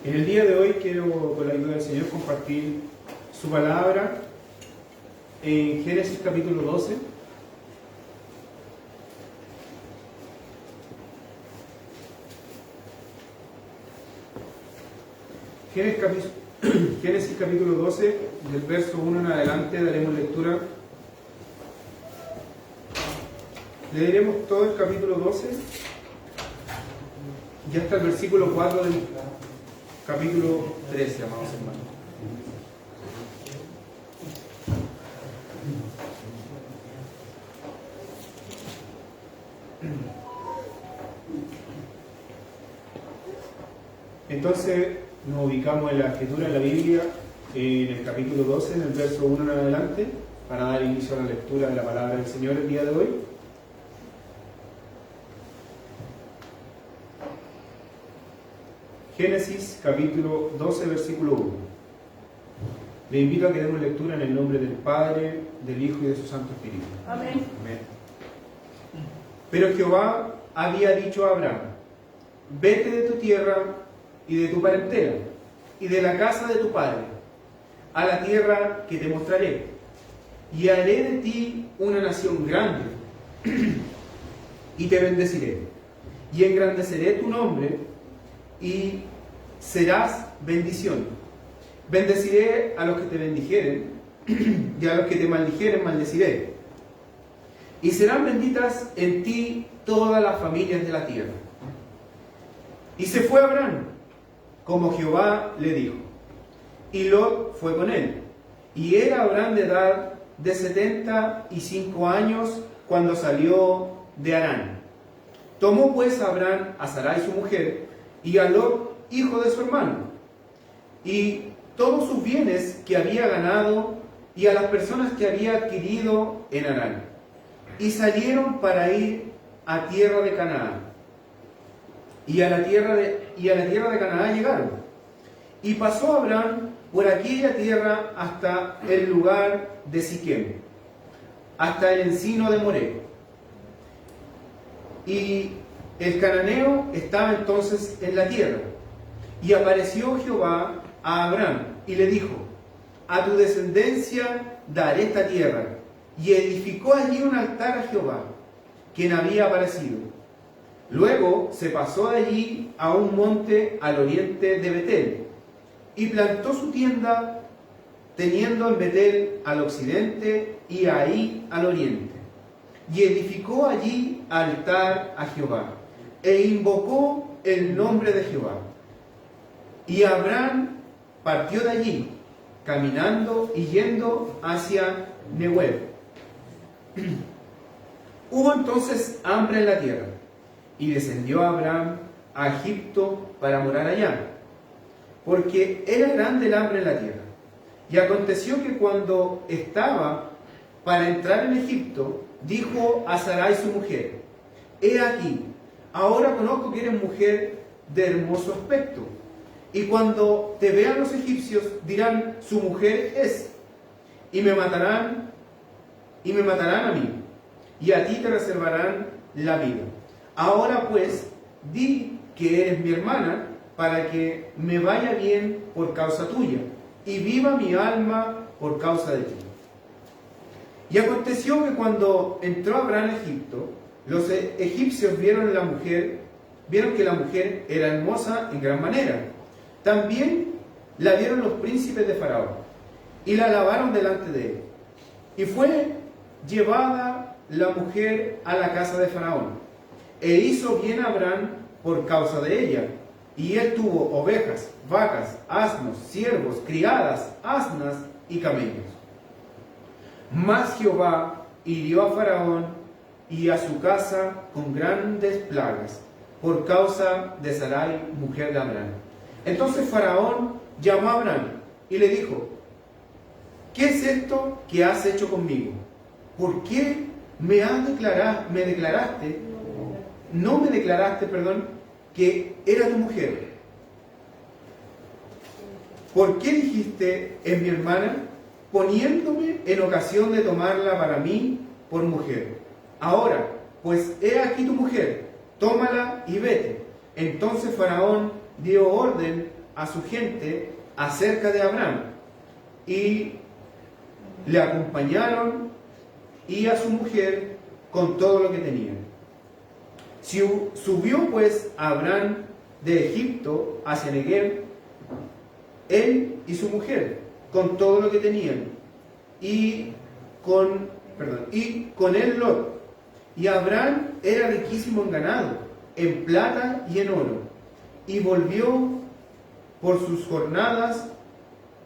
En el día de hoy quiero, con la ayuda del Señor, compartir su palabra en Génesis capítulo 12. Génesis capítulo 12, del verso 1 en adelante daremos lectura. Leeremos todo el capítulo 12 y hasta el versículo 4 del capítulo 13, amados hermanos. Entonces nos ubicamos en la escritura de la Biblia, en el capítulo 12, en el verso 1 en adelante, para dar inicio a la lectura de la palabra del Señor el día de hoy. Génesis capítulo 12, versículo 1. Le invito a que demos lectura en el nombre del Padre, del Hijo y de su Santo Espíritu. Amén. Amén. Pero Jehová había dicho a Abraham: vete de tu tierra y de tu parentela y de la casa de tu padre a la tierra que te mostraré, y haré de ti una nación grande y te bendeciré y engrandeceré tu nombre y serás bendición. Bendeciré a los que te bendijeren y a los que te maldijeren maldeciré, y serán benditas en ti todas las familias de la tierra. Y se fue Abraham como Jehová le dijo, y Lot fue con él. Y era Abraham de edad de 75 años cuando salió de Harán. Tomó pues Abraham a Sarai su mujer y a Lot hijo de su hermano, y todos sus bienes que había ganado y a las personas que había adquirido en Harán, y salieron para ir a tierra de Canaán. Y a la tierra de Canaán llegaron. Y pasó Abraham por aquella tierra hasta el lugar de Siquem, hasta el encino de Moré. Y el cananeo estaba entonces en la tierra. Y apareció Jehová a Abraham y le dijo: a tu descendencia daré esta tierra. Y edificó allí un altar a Jehová, quien había aparecido. Luego se pasó de allí a un monte al oriente de Betel, y plantó su tienda, teniendo en Betel al occidente y ahí al oriente. Y edificó allí altar a Jehová, e invocó el nombre de Jehová. Y Abraham partió de allí, caminando y yendo hacia Nehuel. Hubo entonces hambre en la tierra, y descendió Abraham a Egipto para morar allá, porque era grande el hambre en la tierra. Y aconteció que cuando estaba para entrar en Egipto, dijo a Sarai su mujer: he aquí, ahora conozco que eres mujer de hermoso aspecto, y cuando te vean los egipcios dirán: su mujer es, y me matarán a mí, y a ti te reservarán la vida. Ahora pues, di que eres mi hermana, para que me vaya bien por causa tuya, y viva mi alma por causa de ti. Y aconteció que cuando entró Abraham a Egipto, los egipcios vieron que la mujer era hermosa en gran manera. También la vieron los príncipes de Faraón, y la alabaron delante de él. Y fue llevada la mujer a la casa de Faraón, e hizo bien a Abraham por causa de ella. Y él tuvo ovejas, vacas, asnos, siervos, criadas, asnas y camellos. Mas Jehová hirió a Faraón y a su casa con grandes plagas por causa de Sarai, mujer de Abraham. Entonces Faraón llamó a Abraham y le dijo: ¿qué es esto que has hecho conmigo? ¿Por qué no me declaraste, que era tu mujer? ¿Por qué dijiste: es mi hermana, poniéndome en ocasión de tomarla para mí por mujer? Ahora, pues he aquí tu mujer, tómala y vete. Entonces Faraón dio orden a su gente acerca de Abraham, y le acompañaron y a su mujer con todo lo que tenían. Subió pues Abraham de Egipto hacia Negev, él y su mujer, con todo lo que tenían, y con él Lot. Y Abraham era riquísimo en ganado, en plata y en oro, y volvió por sus jornadas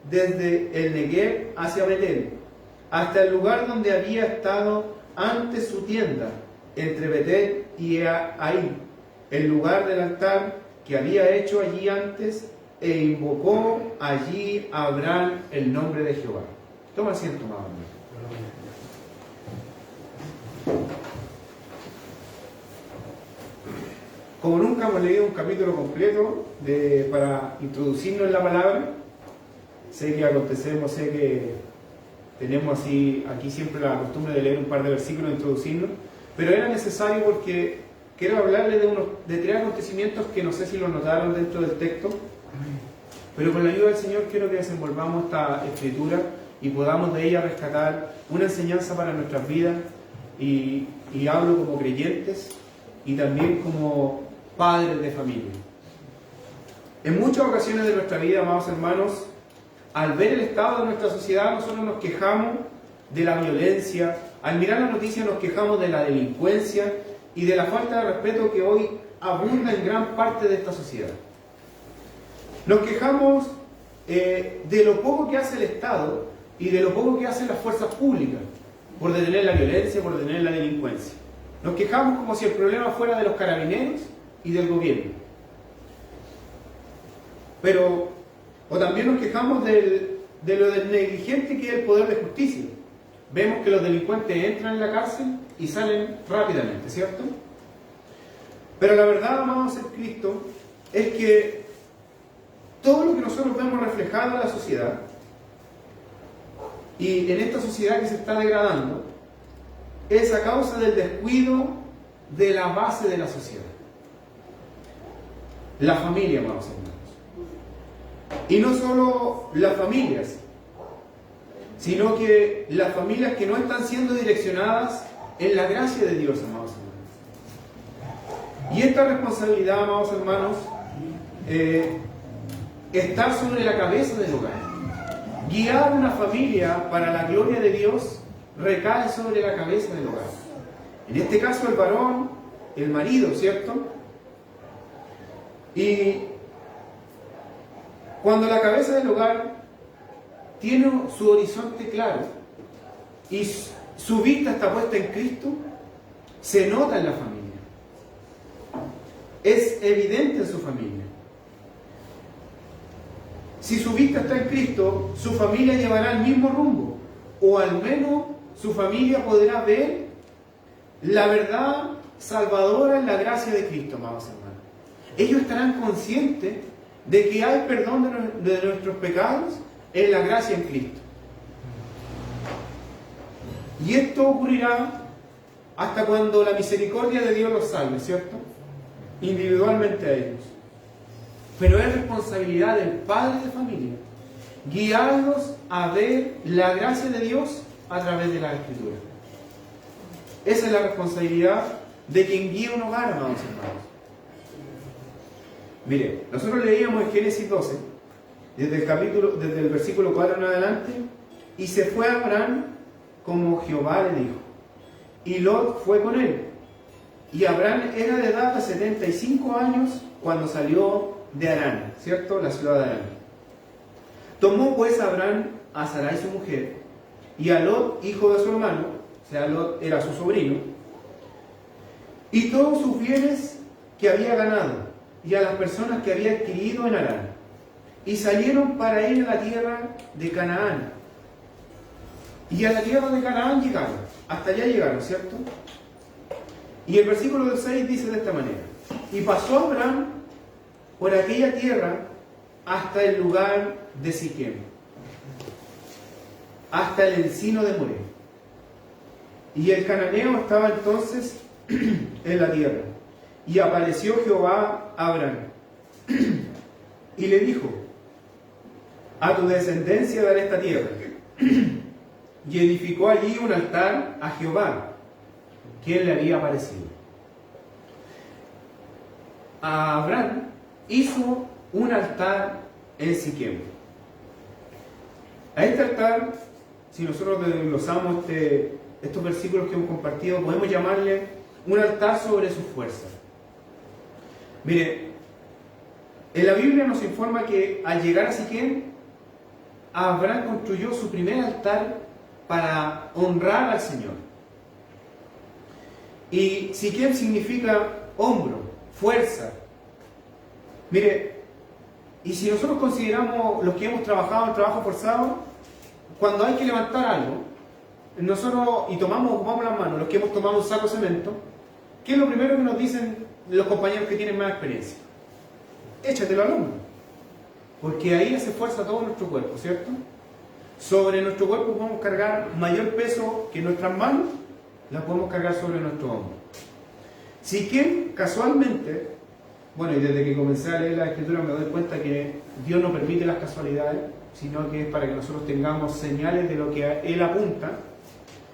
desde el Negev hacia Betel, hasta el lugar donde había estado antes su tienda, entre Betel y Ai, el lugar del altar que había hecho allí antes, e invocó allí a Abraham el nombre de Jehová. Toma asiento, amado. Como nunca hemos leído un capítulo completo para introducirnos en la palabra, sé que tenemos aquí siempre la costumbre de leer un par de versículos e introducirnos, pero era necesario porque quiero hablarles de tres acontecimientos que no sé si lo notaron dentro del texto, pero con la ayuda del Señor quiero que desenvolvamos esta escritura y podamos de ella rescatar una enseñanza para nuestras vidas, y hablo como creyentes y también como padres de familia. En muchas ocasiones de nuestra vida, amados hermanos, al ver el estado de nuestra sociedad, nosotros nos quejamos de la violencia, al mirar la noticia nos quejamos de la delincuencia y de la falta de respeto que hoy abunda en gran parte de esta sociedad. Nos quejamos de lo poco que hace el Estado y de lo poco que hacen las fuerzas públicas por detener la violencia, por detener la delincuencia. Nos quejamos como si el problema fuera de los carabineros y del gobierno. O también nos quejamos de lo del negligente que es el poder de justicia. Vemos que los delincuentes entran en la cárcel y salen rápidamente, ¿cierto? Pero la verdad, amados en Cristo, es que todo lo que nosotros vemos reflejado en la sociedad, y en esta sociedad que se está degradando, es a causa del descuido de la base de la sociedad. La familia, amados hermanos. Y no solo las familias, sino que las familias que no están siendo direccionadas en la gracia de Dios, amados hermanos. Y esta responsabilidad, amados hermanos, está sobre la cabeza del hogar. Guiar una familia para la gloria de Dios recae sobre la cabeza del hogar. En este caso el varón, el marido, ¿cierto? Y cuando la cabeza del hogar tiene su horizonte claro y su vista está puesta en Cristo, se nota en la familia. Es evidente en su familia. Si su vista está en Cristo, su familia llevará el mismo rumbo, o al menos su familia podrá ver la verdad salvadora en la gracia de Cristo, amados hermanos. Ellos estarán conscientes de que hay perdón de nuestros pecados en la gracia en Cristo. Y esto ocurrirá hasta cuando la misericordia de Dios los salve, ¿cierto? Individualmente a ellos. Pero es responsabilidad del padre de familia guiarlos a ver la gracia de Dios a través de la Escritura. Esa es la responsabilidad de quien guía un hogar, amados hermanos. Mire, nosotros leíamos en Génesis 12, desde el versículo 4 en adelante, y se fue Abraham como Jehová le dijo, y Lot fue con él. Y Abraham era de edad de 75 años cuando salió de Harán, ¿cierto? La ciudad de Harán. Tomó pues Abraham a Sarai su mujer, y a Lot, hijo de su hermano, o sea, Lot era su sobrino, y todos sus bienes que había ganado, y a las personas que había adquirido en Harán, y salieron para ir a la tierra de Canaán. Y a la tierra de Canaán llegaron, hasta allá llegaron, ¿cierto? Y el versículo 6 dice de esta manera: y pasó Abraham por aquella tierra hasta el lugar de Siquem, hasta el encino de Moré. Y el cananeo estaba entonces en la tierra. Y apareció Jehová a Abraham y le dijo: a tu descendencia daré esta tierra. Y edificó allí un altar a Jehová, quien le había aparecido. A Abraham hizo un altar en Siquem. A este altar, si nosotros desglosamos estos versículos que hemos compartido, podemos llamarle un altar sobre su fuerza. Mire, en la Biblia nos informa que al llegar a Siquem, Abraham construyó su primer altar para honrar al Señor. Y Siquem significa hombro, fuerza. Mire, y si nosotros consideramos los que hemos trabajado en trabajo forzado, cuando hay que levantar algo, nosotros, ocupamos las manos, los que hemos tomado un saco de cemento, ¿qué es lo primero que nos dicen los compañeros que tienen más experiencia? Échatelo al hombro, porque ahí hace fuerza todo nuestro cuerpo, ¿cierto? Sobre nuestro cuerpo podemos cargar mayor peso que nuestras manos, las podemos cargar sobre nuestro hombro. Si que casualmente, bueno, y desde que comencé a leer la Escritura me doy cuenta que Dios no permite las casualidades, sino que es para que nosotros tengamos señales de lo que Él apunta.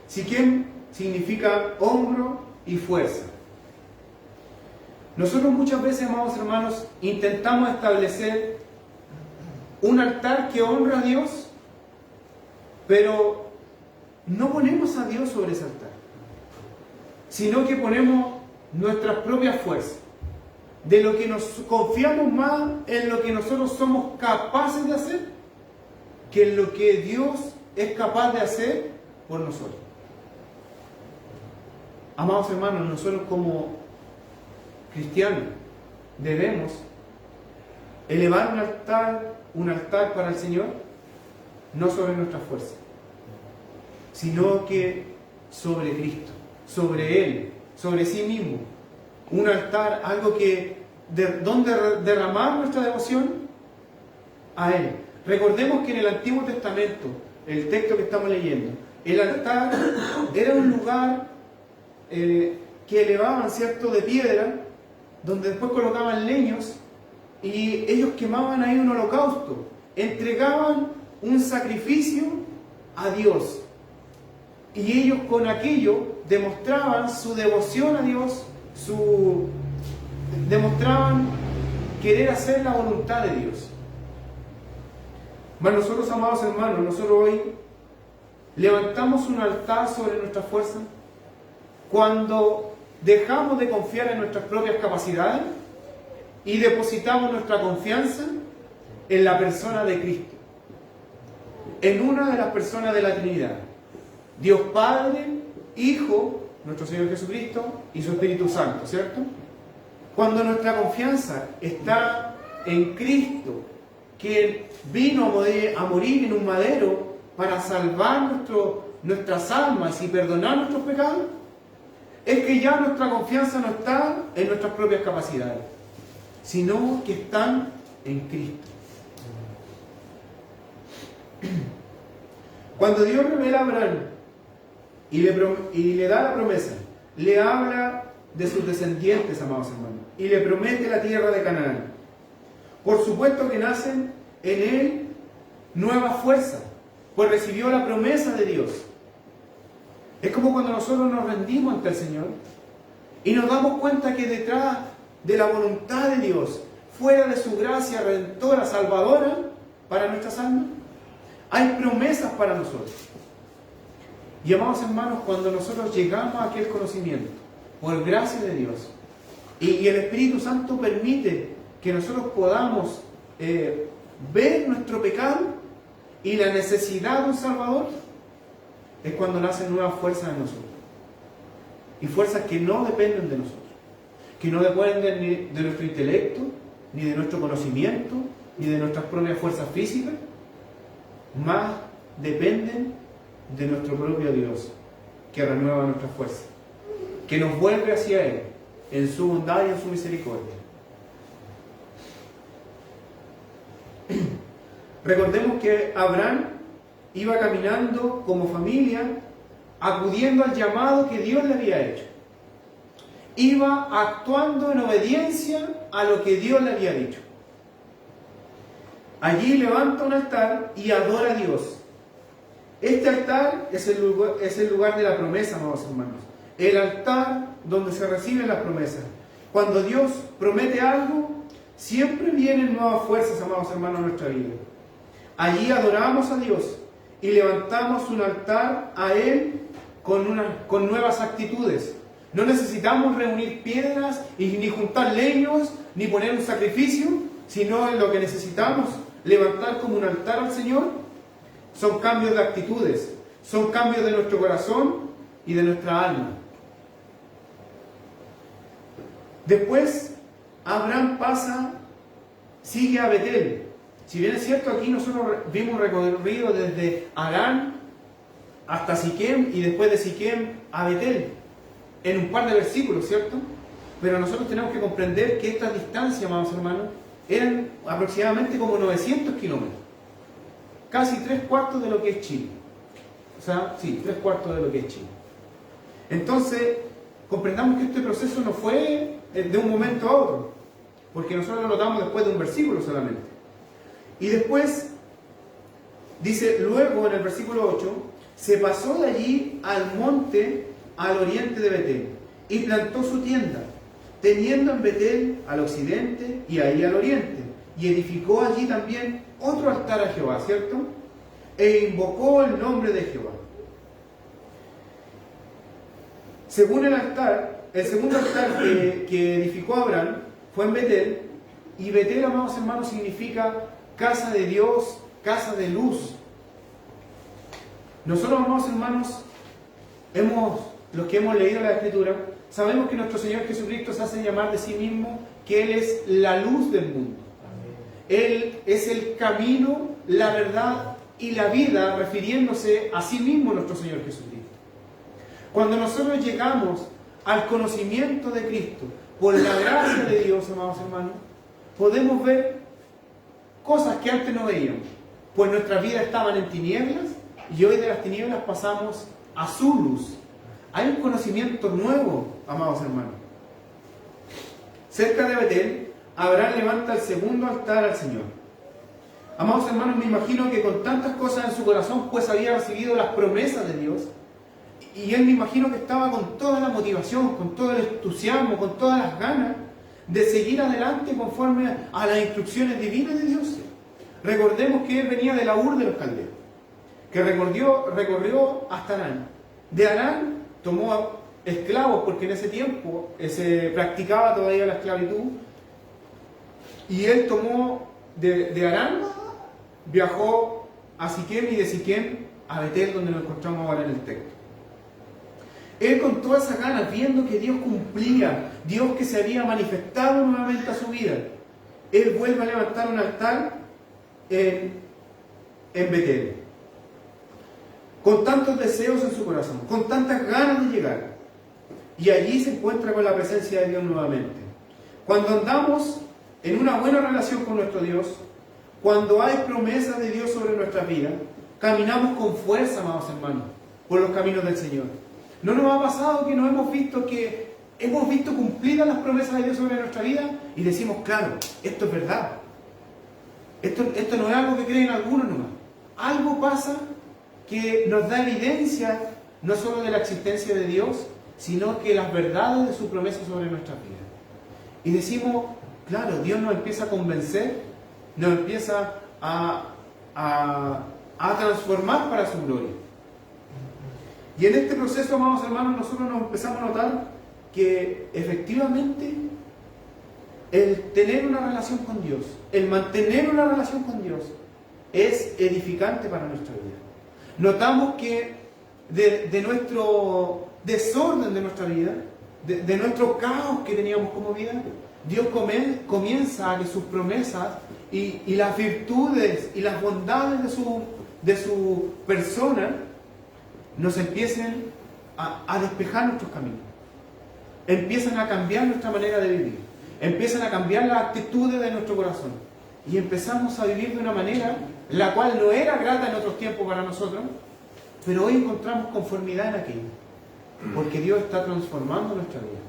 Siquem significa hombro y fuerza. Nosotros muchas veces, amados hermanos, intentamos establecer un altar que honra a Dios, pero no ponemos a Dios sobre ese altar, sino que ponemos nuestras propias fuerzas, de lo que nos confiamos más en lo que nosotros somos capaces de hacer, que en lo que Dios es capaz de hacer por nosotros. Amados hermanos, nosotros como cristianos debemos elevar un altar para el Señor, no sobre nuestra fuerza, sino que sobre Cristo, sobre Él, sobre sí mismo. Un altar, algo donde derramar nuestra devoción a Él. Recordemos que en el Antiguo Testamento, el texto que estamos leyendo, el altar era un lugar que elevaban, ¿cierto?, de piedra, donde después colocaban leños y ellos quemaban ahí un holocausto, entregaban un sacrificio a Dios, y ellos con aquello demostraban su devoción a Dios, demostraban querer hacer la voluntad de Dios. Mas nosotros, amados hermanos, nosotros hoy levantamos un altar sobre nuestra fuerza cuando dejamos de confiar en nuestras propias capacidades y depositamos nuestra confianza en la persona de Cristo, en una de las personas de la Trinidad, Dios Padre, Hijo, nuestro Señor Jesucristo y su Espíritu Santo, ¿cierto? Cuando nuestra confianza está en Cristo, quien vino a morir en un madero para salvar nuestras almas y perdonar nuestros pecados, es que ya nuestra confianza no está en nuestras propias capacidades, sino que están en Cristo. Cuando Dios revela a Abraham y le da la promesa, le habla de sus descendientes, amados hermanos, y le promete la tierra de Canaán. Por supuesto que nacen en él nuevas fuerzas, pues recibió la promesa de Dios. Es como cuando nosotros nos rendimos ante el Señor y nos damos cuenta que detrás de la voluntad de Dios, fuera de su gracia redentora, salvadora para nuestras almas, hay promesas para nosotros. Y amados hermanos, cuando nosotros llegamos a aquel conocimiento, por gracia de Dios, y el Espíritu Santo permite que nosotros podamos ver nuestro pecado y la necesidad de un Salvador, es cuando nacen nuevas fuerzas en nosotros. Y fuerzas que no dependen de nosotros, que no dependen ni de nuestro intelecto, ni de nuestro conocimiento, ni de nuestras propias fuerzas físicas, más dependen de nuestro propio Dios, que renueva nuestras fuerzas, que nos vuelve hacia Él, en su bondad y en su misericordia. Recordemos que Abraham iba caminando como familia, acudiendo al llamado que Dios le había hecho. Iba actuando en obediencia a lo que Dios le había dicho. Allí levanta un altar y adora a Dios. Este altar es el lugar de la promesa, amados hermanos. El altar donde se reciben las promesas. Cuando Dios promete algo, siempre vienen nuevas fuerzas, amados hermanos, a nuestra vida. Allí adoramos a Dios y levantamos un altar a Él con nuevas actitudes. No necesitamos reunir piedras ni juntar leños, ni poner un sacrificio, sino en lo que necesitamos levantar como un altar al Señor son cambios de actitudes, son cambios de nuestro corazón y de nuestra alma. Después, Abraham sigue a Betel. Si bien es cierto, aquí nosotros vimos un recorrido desde Harán hasta Siquem y después de Siquem a Betel, en un par de versículos, ¿cierto? Pero nosotros tenemos que comprender que esta distancia, amados hermanos, eran aproximadamente como 900 kilómetros. Casi 3/4 de lo que es Chile. O sea, sí, 3/4 de lo que es Chile. Entonces, comprendamos que este proceso no fue de un momento a otro, porque nosotros lo notamos después de un versículo solamente. Y después, dice, luego en el versículo 8, se pasó de allí al monte al oriente de Betel, y plantó su tienda, teniendo en Betel al occidente y ahí al oriente, y edificó allí también otro altar a Jehová, ¿cierto? E invocó el nombre de Jehová. Según el segundo altar que edificó Abraham fue en Betel, y Betel, amados hermanos, significa casa de Dios, casa de luz. Nosotros, amados hermanos, los que hemos leído la Escritura, sabemos que nuestro Señor Jesucristo se hace llamar de sí mismo que Él es la luz del mundo. Él es el camino, la verdad y la vida, refiriéndose a sí mismo nuestro Señor Jesucristo. Cuando nosotros llegamos al conocimiento de Cristo, por la gracia de Dios, amados hermanos, podemos ver cosas que antes no veíamos, pues nuestras vidas estaban en tinieblas y hoy de las tinieblas pasamos a su luz. Hay un conocimiento nuevo, amados hermanos. Cerca de Betel, Abraham levanta el segundo altar al Señor. Amados hermanos, me imagino que con tantas cosas en su corazón, pues había recibido las promesas de Dios, y él me imagino que estaba con toda la motivación, con todo el entusiasmo, con todas las ganas de seguir adelante conforme a las instrucciones divinas de Dios. Recordemos que él venía de la Ur de los Caldeos, que recorrió hasta Harán. De Harán tomó esclavos, porque en ese tiempo se practicaba todavía la esclavitud, y él tomó de Harán, viajó a Siquem y de Siquem a Betel, donde nos encontramos ahora en el texto. Él con todas esas ganas, viendo que Dios cumplía, Dios que se había manifestado nuevamente a su vida, él vuelve a levantar un altar en Betel, con tantos deseos en su corazón, con tantas ganas de llegar, y allí se encuentra con la presencia de Dios nuevamente. Cuando andamos en una buena relación con nuestro Dios, cuando hay promesas de Dios sobre nuestra vida, caminamos con fuerza, amados hermanos, por los caminos del Señor. ¿No nos ha pasado que hemos visto cumplidas las promesas de Dios sobre nuestra vida y decimos, claro, esto es verdad? Esto no es algo que creen algunos nomás. Algo pasa que nos da evidencia no solo de la existencia de Dios, sino que las verdades de su promesa sobre nuestras vidas. Y decimos, claro, Dios nos empieza a convencer, nos empieza a transformar para su gloria. Y en este proceso, amados hermanos, nosotros nos empezamos a notar que efectivamente el tener una relación con Dios, el mantener una relación con Dios, es edificante para nuestra vida. Notamos que de nuestro desorden de nuestra vida, de nuestro caos que teníamos como vida, Dios comienza a que sus promesas y las virtudes y las bondades de su persona nos empiecen a despejar nuestros caminos, empiezan a cambiar nuestra manera de vivir, empiezan a cambiar las actitudes de nuestro corazón y empezamos a vivir de una manera la cual no era grata en otros tiempos para nosotros, pero hoy encontramos conformidad en aquello, porque Dios está transformando nuestra vida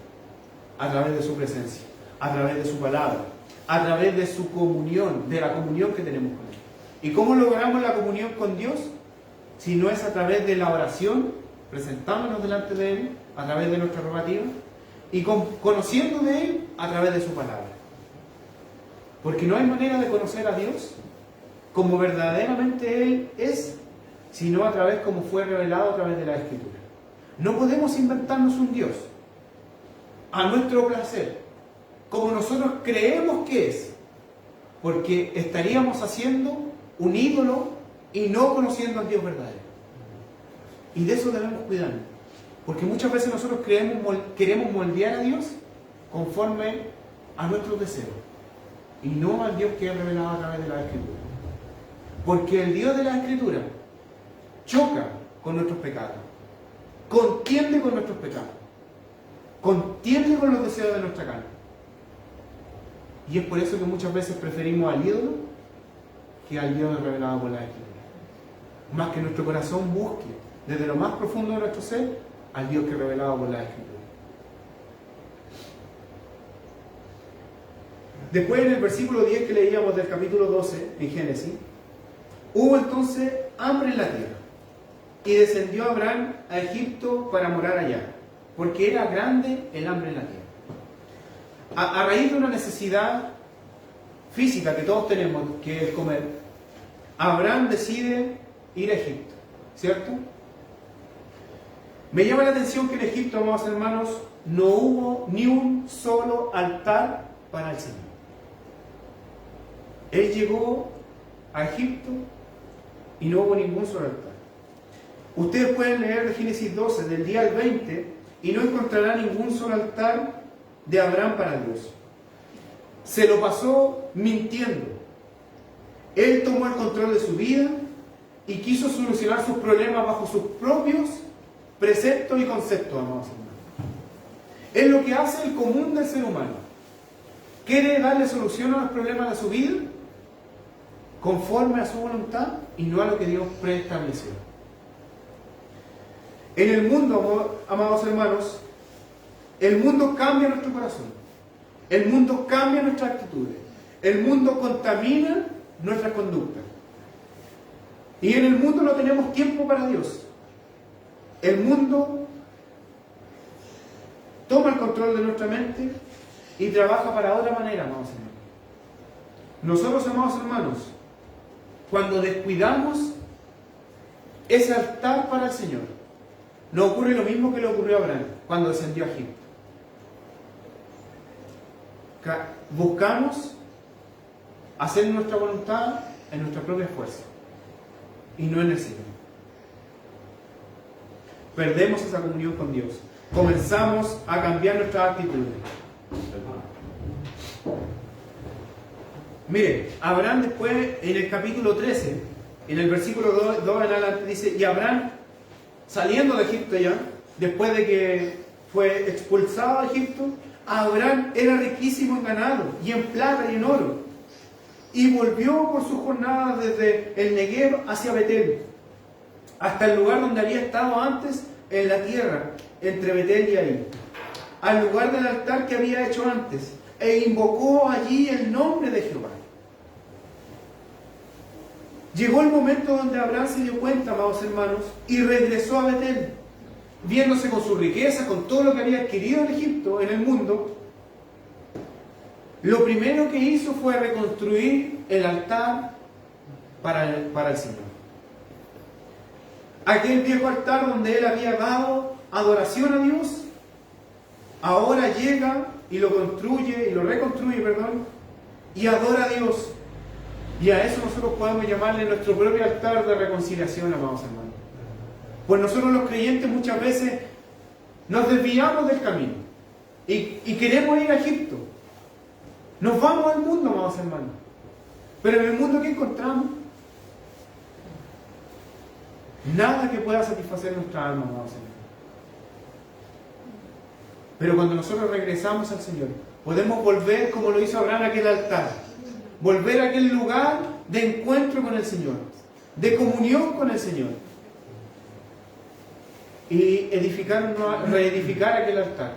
a través de su presencia, a través de su palabra, a través de su comunión, de la comunión que tenemos con Él. ¿Y cómo logramos la comunión con Dios? Si no es a través de la oración, presentándonos delante de Él, a través de nuestra rogativa, y conociendo de Él a través de su palabra. Porque no hay manera de conocer a Dios como verdaderamente Él es, sino a través como fue revelado a través de la Escritura. No podemos inventarnos un Dios a nuestro placer, como nosotros creemos que es, porque estaríamos haciendo un ídolo y no conociendo al Dios verdadero. Y de eso debemos cuidarnos, porque muchas veces nosotros queremos moldear a Dios conforme a nuestros deseos, y no al Dios que es revelado a través de la Escritura. Porque el Dios de la Escritura choca con nuestros pecados, contiende con nuestros pecados, contiende con los deseos de nuestra carne. Y es por eso que muchas veces preferimos al ídolo que al Dios revelado por la Escritura. Más que nuestro corazón busque desde lo más profundo de nuestro ser al Dios que es revelado por la Escritura. Después, en el versículo 10 que leíamos del capítulo 12 en Génesis, hubo entonces hambre en la tierra, y descendió Abraham a Egipto para morar allá, porque era grande el hambre en la tierra. A raíz de una necesidad física que todos tenemos, que es comer, Abraham decide ir a Egipto, ¿cierto? Me llama la atención que en Egipto, amados hermanos, no hubo ni un solo altar para el Señor. Él llegó a Egipto y no hubo ningún solo altar. Ustedes pueden leer de Génesis 12, del día al 20, y no encontrarán ningún solo altar de Abraham para Dios. Se lo pasó mintiendo. Él tomó el control de su vida y quiso solucionar sus problemas bajo sus propios preceptos y conceptos, amados hermanos. Es lo que hace el común del ser humano. Quiere darle solución a los problemas de su vida conforme a su voluntad y no a lo que Dios preestableció. En el mundo, amados hermanos, el mundo cambia nuestro corazón. El mundo cambia nuestras actitudes. El mundo contamina nuestras conductas. Y en el mundo no tenemos tiempo para Dios. El mundo toma el control de nuestra mente y trabaja para otra manera, amados hermanos. Nosotros, amados hermanos, cuando descuidamos ese altar para el Señor, nos ocurre lo mismo que le ocurrió a Abraham cuando descendió a Egipto. Buscamos hacer nuestra voluntad en nuestra propia fuerza y no en el Señor. Perdemos esa comunión con Dios. Comenzamos a cambiar nuestras actitudes. Mire, Abraham después, en el capítulo 13, en el versículo 2 en adelante, dice: y Abraham, saliendo de Egipto ya, después de que fue expulsado de Egipto, Abraham era riquísimo en ganado, y en plata y en oro, y volvió por sus jornadas desde el Negev hacia Betel, hasta el lugar donde había estado antes en la tierra, entre Betel y Ahí, al lugar del altar que había hecho antes, e invocó allí el nombre de Jehová. Llegó el momento donde Abraham se dio cuenta, amados hermanos, y regresó a Betel, viéndose con su riqueza, con todo lo que había adquirido en Egipto, en el mundo. Lo primero que hizo fue reconstruir el altar para el Señor. Aquel viejo altar donde él había dado adoración a Dios, ahora llega y lo construye, y lo reconstruye, y adora a Dios. Y a eso nosotros podemos llamarle nuestro propio altar de reconciliación, amados hermanos. Pues nosotros los creyentes muchas veces nos desviamos del camino y queremos ir a Egipto. Nos vamos al mundo, amados hermanos. Pero en el mundo, ¿qué encontramos? Nada que pueda satisfacer nuestra alma, amados hermanos. Pero cuando nosotros regresamos al Señor, podemos volver como lo hizo Abraham a aquel altar. Volver a aquel lugar de encuentro con el Señor, de comunión con el Señor. Y reedificar aquel altar.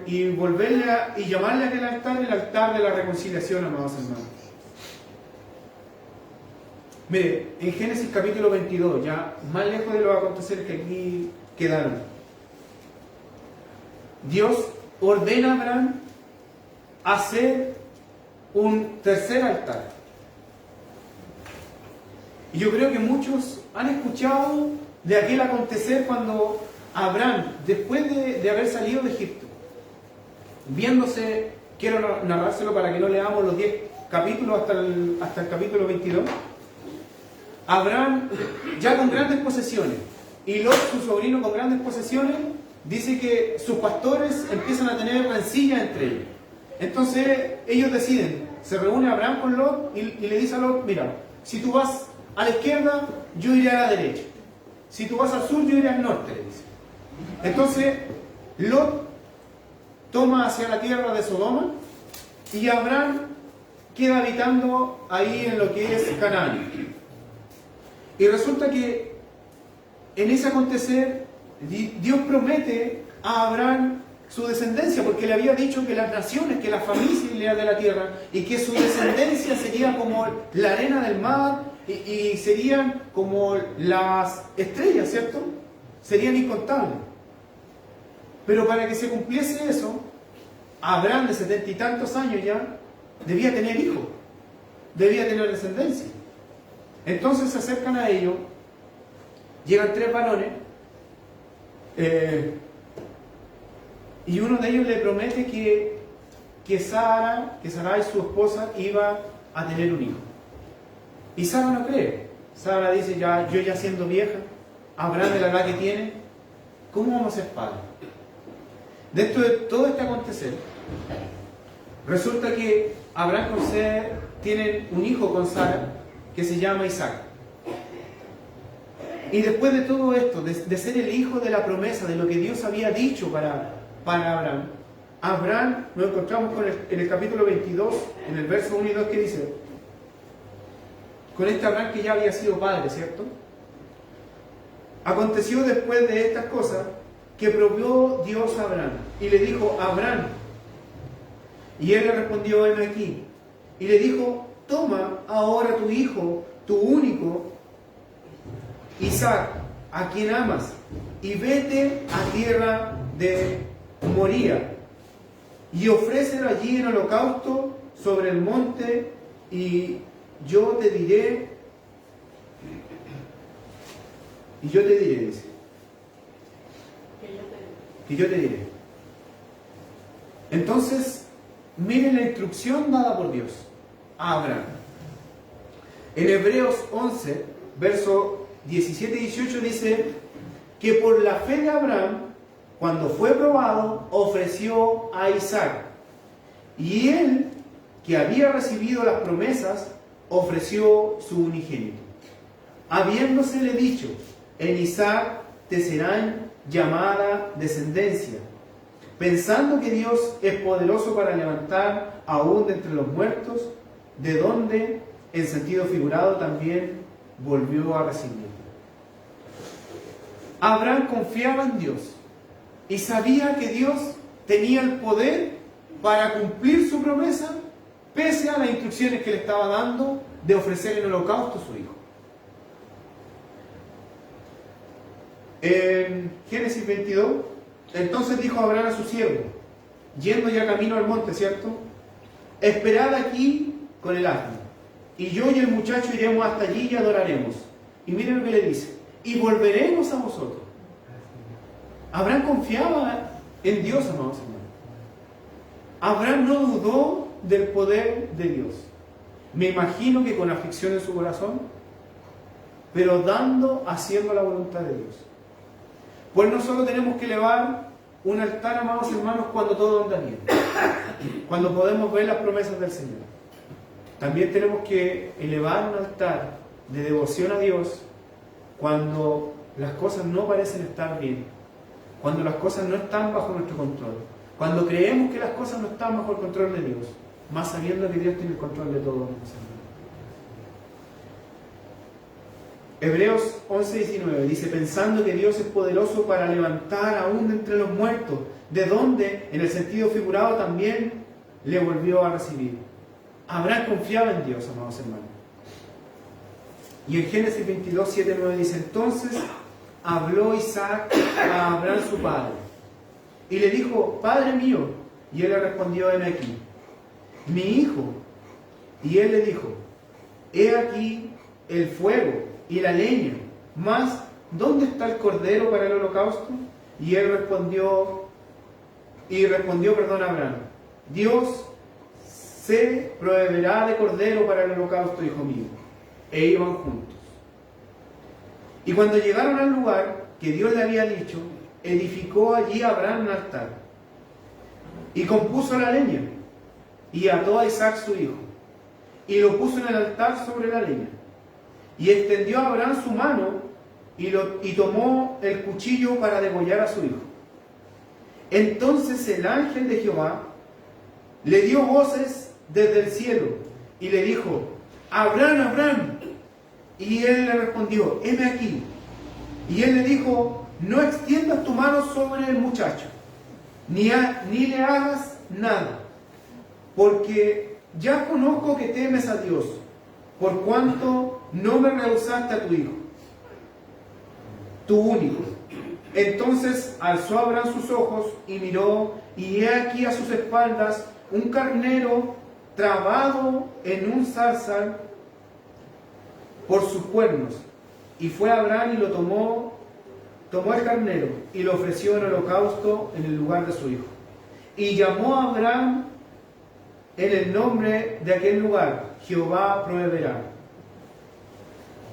y volverle y llamarle a aquel altar el altar de la reconciliación, amados hermanos. Mire, en Génesis capítulo 22, ya más lejos de los aconteceres que aquí quedaron, Dios ordena a Abraham hacer un tercer altar. Y yo creo que muchos han escuchado de aquel acontecer cuando Abraham, después de haber salido de Egipto, viéndose, quiero narrárselo para que no leamos los 10 capítulos hasta el capítulo 22, Abraham ya con grandes posesiones, y Lot, su sobrino, con grandes posesiones, dice que sus pastores empiezan a tener rencillas entre ellos. Entonces ellos deciden, se reúne Abraham con Lot y le dice a Lot, mira, si tú vas a la izquierda, yo iré a la derecha. Si tú vas al sur, yo iré al norte, le dice. Entonces, Lot toma hacia la tierra de Sodoma y Abraham queda habitando ahí en lo que es Canaán. Y resulta que en ese acontecer, Dios promete a Abraham su descendencia, porque le había dicho que las naciones, que las familias de la tierra, y que su descendencia sería como la arena del mar, y serían como las estrellas, ¿cierto? Serían incontables. Pero para que se cumpliese eso, Abraham, de 70 y tantos años ya, debía tener hijos, debía tener descendencia. Entonces se acercan a ellos, llegan 3 varones, y uno de ellos le promete que Sarai, su esposa, iba a tener un hijo. Y Sara no cree. Sara dice, yo ya siendo vieja, Abraham de la edad que tiene, ¿cómo vamos a ser padres? De todo este acontecer, resulta que Abraham con Sara tienen un hijo con Sara que se llama Isaac. Y después de todo esto, de ser el hijo de la promesa, de lo que Dios había dicho para Abraham, nos encontramos en el capítulo 22, en el verso 1 y 2, que dice, con este Abraham que ya había sido padre, ¿cierto? Aconteció después de estas cosas que probó Dios a Abraham y le dijo, Abraham, y él le respondió, heme aquí, y le dijo, toma ahora tu hijo, tu único, Isaac, a quien amas, y vete a tierra de Moría, y ofrécelo allí en holocausto sobre el monte, y yo te diré, dice, que yo te diré. Entonces, miren la instrucción dada por Dios a Abraham. En Hebreos 11, verso 17 y 18 dice que por la fe de Abraham, cuando fue probado, ofreció a Isaac. Y él, que había recibido las promesas, ofreció su unigénito, habiéndosele dicho, en Isaac te serán llamada descendencia, pensando que Dios es poderoso para levantar aún de entre los muertos, de donde, en sentido figurado, también volvió a recibir. Abraham confiaba en Dios y sabía que Dios tenía el poder para cumplir su promesa, pese a las instrucciones que le estaba dando de ofrecer en holocausto a su hijo. En Génesis 22, entonces dijo Abraham a su siervo, yendo ya camino al monte, ¿cierto? Esperad aquí con el asno, y yo y el muchacho iremos hasta allí y adoraremos. Y miren lo que le dice, y volveremos a vosotros. Abraham confiaba en Dios, amados hermanos. Abraham no dudó del poder de Dios. Me imagino que con aflicción en su corazón, pero haciendo la voluntad de Dios. Pues no solo tenemos que elevar un altar, amados hermanos, cuando todo anda bien, cuando podemos ver las promesas del Señor. También tenemos que elevar un altar de devoción a Dios cuando las cosas no parecen estar bien, cuando las cosas no están bajo nuestro control, cuando creemos que las cosas no están bajo el control de Dios, más sabiendo que Dios tiene el control de todo. Hebreos 11:19 dice, pensando que Dios es poderoso para levantar aún de entre los muertos, de donde, en el sentido figurado, también le volvió a recibir. Abraham confiaba en Dios, amados hermanos. Y en Génesis 22, 7, 9 dice: entonces habló Isaac a Abraham su padre, y le dijo: Padre mío. Y él le respondió: heme aquí, mi hijo. Y él le dijo: he aquí el fuego y la leña, mas ¿dónde está el cordero para el holocausto? Y él respondió Abraham: Dios se proveerá de cordero para el holocausto, hijo mío. E iban juntos. Y cuando llegaron al lugar que Dios le había dicho, edificó allí Abraham un altar, y compuso la leña, y ató a Isaac su hijo, y lo puso en el altar sobre la leña. Y extendió a Abraham su mano, y tomó el cuchillo para degollar a su hijo. Entonces el ángel de Jehová le dio voces desde el cielo, y le dijo: Abraham, Abraham. Y él le respondió: heme aquí. Y él le dijo: no extiendas tu mano sobre el muchacho, ni le hagas nada, porque ya conozco que temes a Dios, por cuanto no me rehusaste a tu hijo, tu único. Entonces alzó Abraham sus ojos y miró, y he aquí a sus espaldas un carnero trabado en un zarzal por sus cuernos. Y fue Abraham y lo tomó el carnero y lo ofreció en holocausto en el lugar de su hijo. Y llamó a Abraham en el nombre de aquel lugar: Jehová proveerá.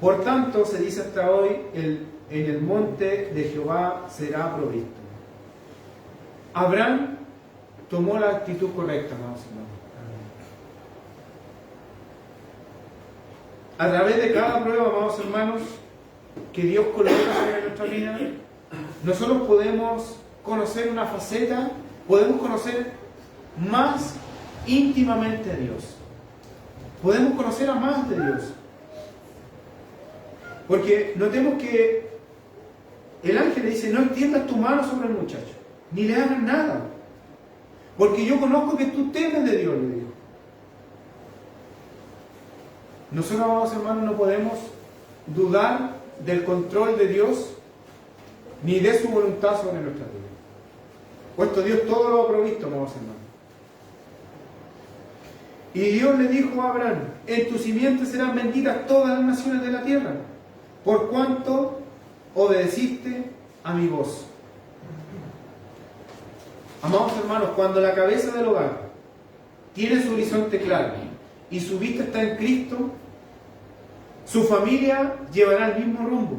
Por tanto, se dice hasta hoy: en el monte de Jehová será provisto. Abraham tomó la actitud correcta, amados hermanos. A través de cada prueba, amados hermanos, que Dios coloca sobre nuestra vida, nosotros podemos conocer una faceta, podemos conocer más íntimamente a Dios. Podemos conocer a más de Dios. Porque notemos que el ángel le dice: no extiendas tu mano sobre el muchacho, ni le hagas nada, porque yo conozco que tú temes de Dios, le dijo. Nosotros, amados hermanos, no podemos dudar del control de Dios ni de su voluntad sobre nuestra vida, puesto Dios todo lo ha provisto, amados hermanos. Y Dios le dijo a Abraham: en tu simiente serán benditas todas las naciones de la tierra, por cuanto obedeciste a mi voz. Amados hermanos, cuando la cabeza del hogar tiene su horizonte claro y su vista está en Cristo, su familia llevará el mismo rumbo,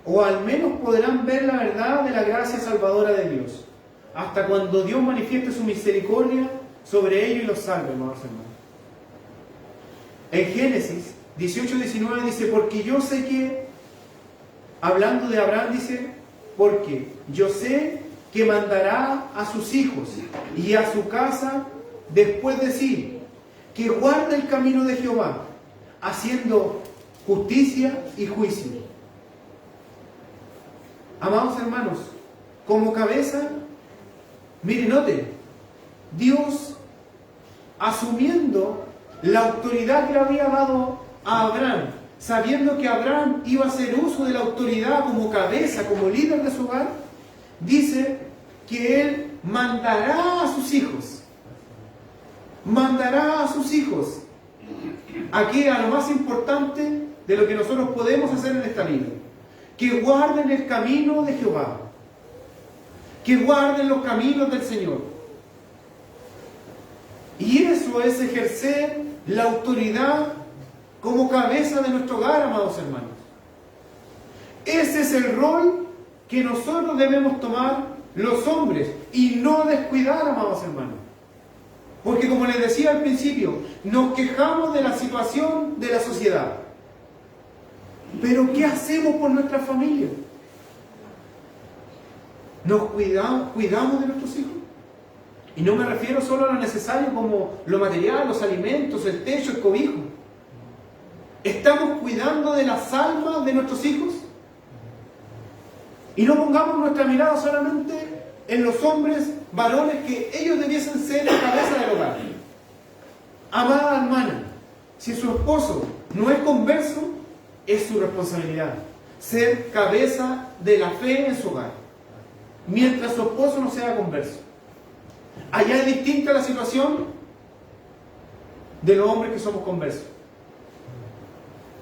o al menos podrán ver la verdad de la gracia salvadora de Dios, hasta cuando Dios manifieste su misericordia sobre ellos y los salve, amados hermanos. En Génesis 18:19 dice: porque yo sé que, hablando de Abraham, dice: porque yo sé que mandará a sus hijos y a su casa después de sí, que guarde el camino de Jehová, haciendo justicia y juicio. Amados hermanos, como cabeza, miren, noten, Dios, asumiendo la autoridad que le había dado a Abraham, sabiendo que Abraham iba a hacer uso de la autoridad como cabeza, como líder de su hogar, dice que él mandará a sus hijos. Mandará a sus hijos. Aquí a lo más importante de lo que nosotros podemos hacer en esta vida: que guarden el camino de Jehová, que guarden los caminos del Señor. Y eso es ejercer la autoridad como cabeza de nuestro hogar, amados hermanos. Ese es el rol que nosotros debemos tomar los hombres y no descuidar, amados hermanos. Porque, como les decía al principio, nos quejamos de la situación de la sociedad. Pero ¿qué hacemos por nuestra familia? ¿Nos cuidamos de nuestros hijos? Y no me refiero solo a lo necesario como lo material, los alimentos, el techo, el cobijo. ¿Estamos cuidando de las almas de nuestros hijos? Y no pongamos nuestra mirada solamente en los hombres, varones, que ellos debiesen ser la cabeza del hogar. Amada hermana, si su esposo no es converso, es su responsabilidad ser cabeza de la fe en su hogar, mientras su esposo no sea converso. Allá es distinta la situación de los hombres que somos conversos.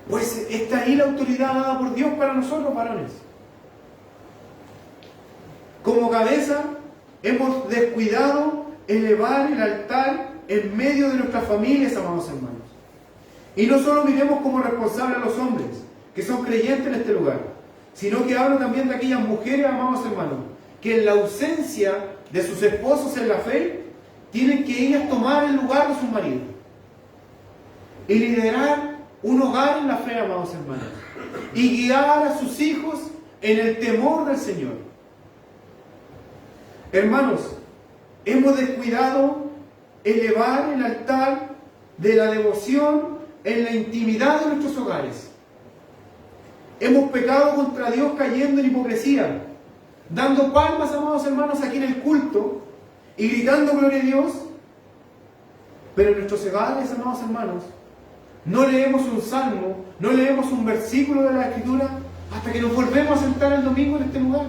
Pues está ahí la autoridad dada por Dios para nosotros, varones. Como cabeza, hemos descuidado elevar el altar en medio de nuestras familias, amados hermanos. Y no solo miremos como responsables a los hombres, que son creyentes en este lugar, sino que hablo también de aquellas mujeres, amados hermanos, que en la ausencia de sus esposos en la fe, tienen que ellas tomar el lugar de sus maridos y liderar un hogar en la fe, amados hermanos, y guiar a sus hijos en el temor del Señor. Hermanos, hemos descuidado elevar el altar de la devoción en la intimidad de nuestros hogares. Hemos pecado contra Dios cayendo en hipocresía, dando palmas, amados hermanos, aquí en el culto y gritando gloria a Dios, pero en nuestros hogares, amados hermanos, no leemos un salmo, no leemos un versículo de la Escritura hasta que nos volvemos a sentar el domingo en este lugar.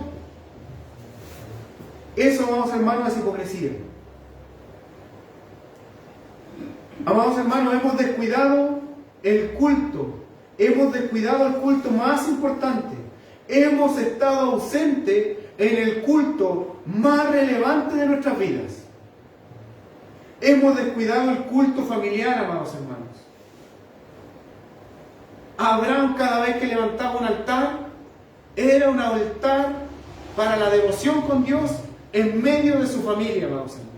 Eso, amados hermanos, es hipocresía. Amados hermanos, hemos descuidado el culto. Hemos descuidado el culto más importante. Hemos estado ausentes en el culto más relevante de nuestras vidas. Hemos descuidado el culto familiar, amados hermanos. Abraham, cada vez que levantaba un altar, era un altar para la devoción con Dios en medio de su familia, amados hermanos.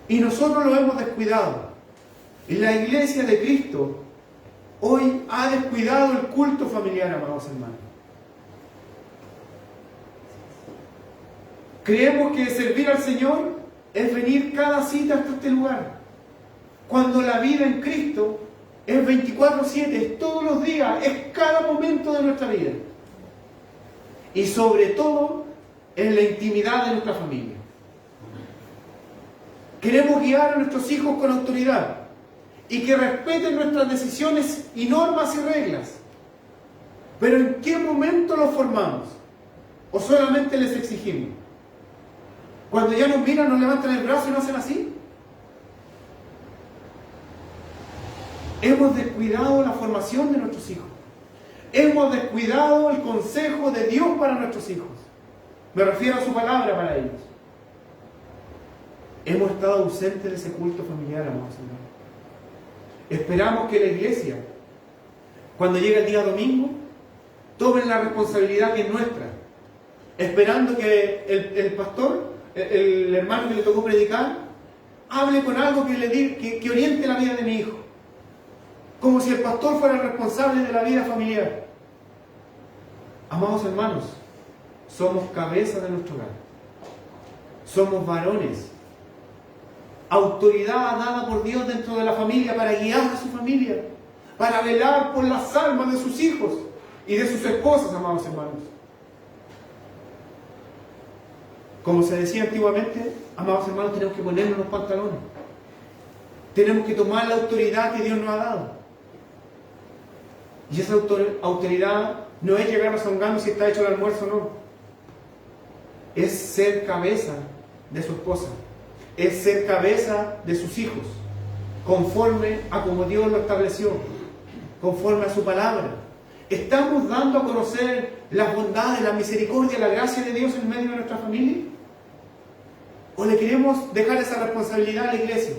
Y nosotros lo hemos descuidado. Y la iglesia de Cristo hoy ha descuidado el culto familiar, amados hermanos. Creemos que servir al Señor es venir cada cita hasta este lugar, cuando la vida en Cristo es 24/7, es todos los días, es cada momento de nuestra vida. Y sobre todo, en la intimidad de nuestra familia. Queremos guiar a nuestros hijos con autoridad y que respeten nuestras decisiones y normas y reglas. Pero ¿en qué momento los formamos? ¿O solamente les exigimos? Cuando ya nos miran, nos levantan el brazo y nos hacen así. Hemos descuidado la formación de nuestros hijos. Hemos descuidado el consejo de Dios para nuestros hijos. Me refiero a su palabra para ellos. Hemos estado ausentes de ese culto familiar, amados hermanos. Esperamos que la iglesia, cuando llegue el día domingo, tome la responsabilidad que es nuestra. Esperando que el pastor, el hermano que le tocó predicar, hable con algo que le diga, que oriente la vida de mi hijo. Como si el pastor fuera el responsable de la vida familiar. Amados hermanos, somos cabeza de nuestro hogar. Somos varones. Autoridad dada por Dios dentro de la familia para guiar a su familia, para velar por las almas de sus hijos y de sus esposas, amados hermanos. Como se decía antiguamente, amados hermanos, tenemos que ponernos los pantalones. Tenemos que tomar la autoridad que Dios nos ha dado. Y esa autoridad no es llegar rezongando si está hecho el almuerzo o no. Es ser cabeza de su esposa. Es ser cabeza de sus hijos, conforme a como Dios lo estableció, conforme a su palabra. ¿Estamos dando a conocer las bondades, la misericordia, la gracia de Dios en medio de nuestra familia? ¿O le queremos dejar esa responsabilidad a la iglesia?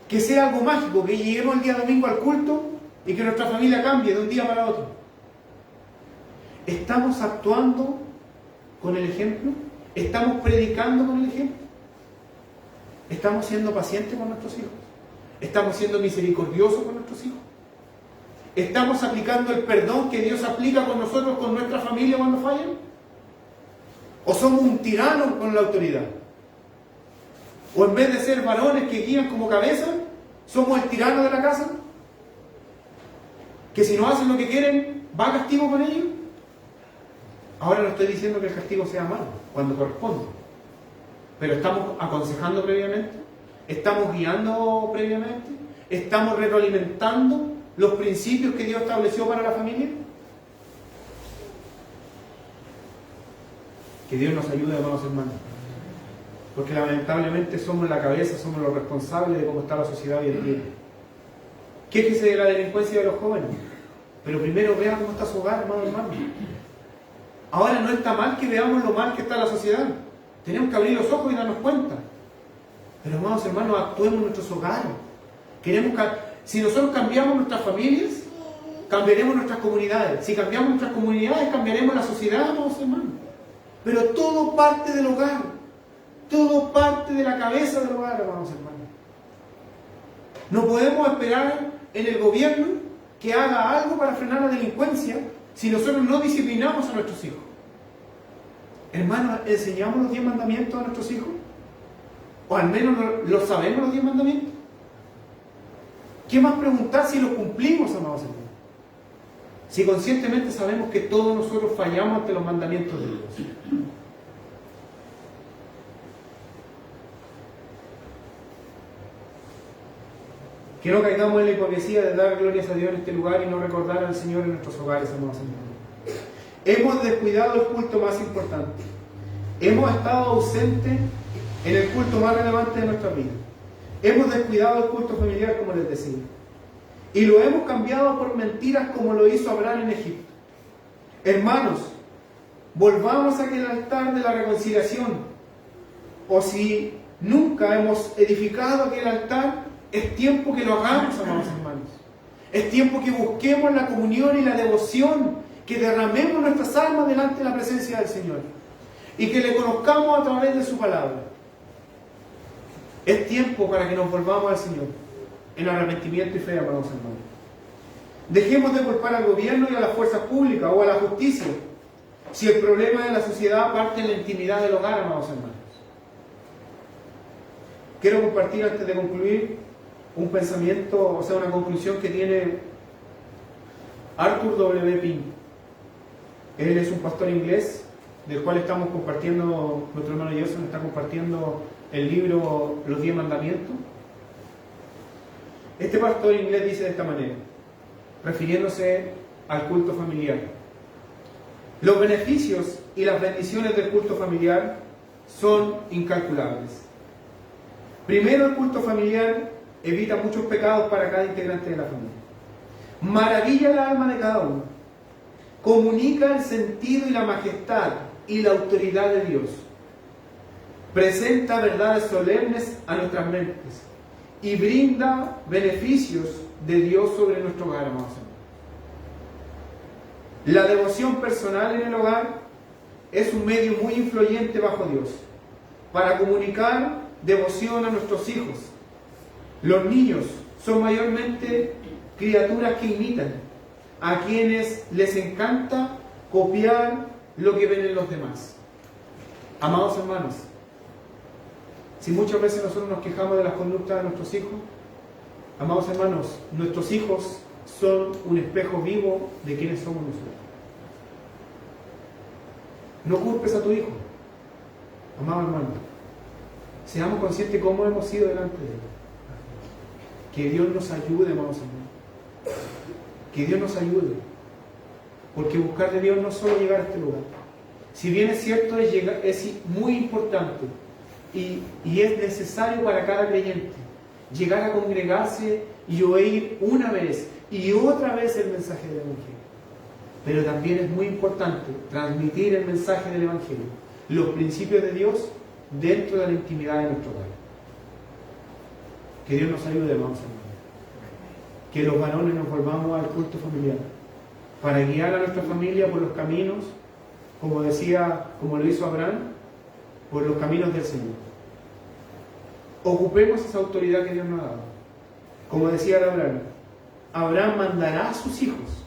Que sea algo mágico, que lleguemos el día domingo al culto y que nuestra familia cambie de un día para otro. ¿Estamos actuando con el ejemplo? ¿Estamos predicando con el ejemplo? ¿Estamos siendo pacientes con nuestros hijos? ¿Estamos siendo misericordiosos con nuestros hijos? ¿Estamos aplicando el perdón que Dios aplica con nosotros, con nuestra familia cuando fallan? ¿O somos un tirano con la autoridad? ¿O en vez de ser varones que guían como cabeza, somos el tirano de la casa? ¿Que si no hacen lo que quieren, va a castigo con ellos? Ahora no estoy diciendo que el castigo sea malo, cuando corresponde. Pero estamos aconsejando previamente, estamos guiando previamente, estamos retroalimentando los principios que Dios estableció para la familia. Que Dios nos ayude, amados hermanos. Porque lamentablemente somos la cabeza, somos los responsables de cómo está la sociedad hoy en día. Quéjese de la delincuencia de los jóvenes, pero primero vea cómo está su hogar, amados hermanos. Ahora no está mal que veamos lo mal que está la sociedad. Tenemos que abrir los ojos y darnos cuenta. Pero, amados hermanos, actuemos en nuestros hogares. Si nosotros cambiamos nuestras familias, cambiaremos nuestras comunidades. Si cambiamos nuestras comunidades, cambiaremos la sociedad, amados hermanos. Pero todo parte del hogar. Todo parte de la cabeza del hogar, amados hermanos. No podemos esperar en el gobierno que haga algo para frenar la delincuencia si nosotros no disciplinamos a nuestros hijos. Hermanos, ¿enseñamos los 10 mandamientos a nuestros hijos? ¿O al menos lo sabemos los 10 mandamientos? ¿Qué más preguntar si los cumplimos, amados hermanos? Si conscientemente sabemos que todos nosotros fallamos ante los mandamientos de Dios. Que no caigamos en la hipocresía de dar glorias a Dios en este lugar y no recordar al Señor en nuestros hogares, amados hermanos. Hemos descuidado el culto más importante. Hemos estado ausentes en el culto más relevante de nuestra vida. Hemos descuidado el culto familiar, como les decía. Y lo hemos cambiado por mentiras como lo hizo Abraham en Egipto. Hermanos, volvamos a aquel altar de la reconciliación. O si nunca hemos edificado aquel altar, es tiempo que lo hagamos, amados hermanos. Es tiempo que busquemos la comunión y la devoción, que derramemos nuestras almas delante de la presencia del Señor y que le conozcamos a través de su palabra. Es tiempo para que nos volvamos al Señor en arrepentimiento y fe, amados hermanos. Dejemos de culpar al gobierno y a las fuerzas públicas o a la justicia si el problema de la sociedad parte en la intimidad del hogar, amados hermanos. Quiero compartir antes de concluir un pensamiento, o sea, una conclusión que tiene Arthur W. Pink. Él es un pastor inglés, del cual estamos compartiendo, nuestro hermano Jason está compartiendo el libro Los 10 Mandamientos. Este pastor inglés dice de esta manera, refiriéndose al culto familiar: los beneficios y las bendiciones del culto familiar son incalculables. Primero, el culto familiar evita muchos pecados para cada integrante de la familia. Maravilla el alma de cada uno. Comunica el sentido y la majestad y la autoridad de Dios. Presenta verdades solemnes a nuestras mentes y brinda beneficios de Dios sobre nuestro hogar, amados hermanos. La devoción personal en el hogar es un medio muy influyente bajo Dios para comunicar devoción a nuestros hijos. Los niños son mayormente criaturas que imitan, a quienes les encanta copiar lo que ven en los demás. Amados hermanos, si muchas veces nosotros nos quejamos de las conductas de nuestros hijos, amados hermanos, nuestros hijos son un espejo vivo de quienes somos nosotros. No culpes a tu hijo, amado hermano. Seamos conscientes de cómo hemos sido delante de él. Que Dios nos ayude, amados hermanos. Que Dios nos ayude. Porque buscar de Dios no es solo llegar a este lugar. Si bien es cierto, es muy importante y es necesario para cada creyente llegar a congregarse y oír una vez y otra vez el mensaje del Evangelio. Pero también es muy importante transmitir el mensaje del Evangelio, los principios de Dios, dentro de la intimidad de nuestro hogar. Que Dios nos ayude, hermanos. Que los varones nos volvamos al culto familiar para guiar a nuestra familia por los caminos, como lo hizo Abraham, por los caminos del Señor. Ocupemos esa autoridad que Dios nos ha dado. Como decía Abraham, Abraham mandará a sus hijos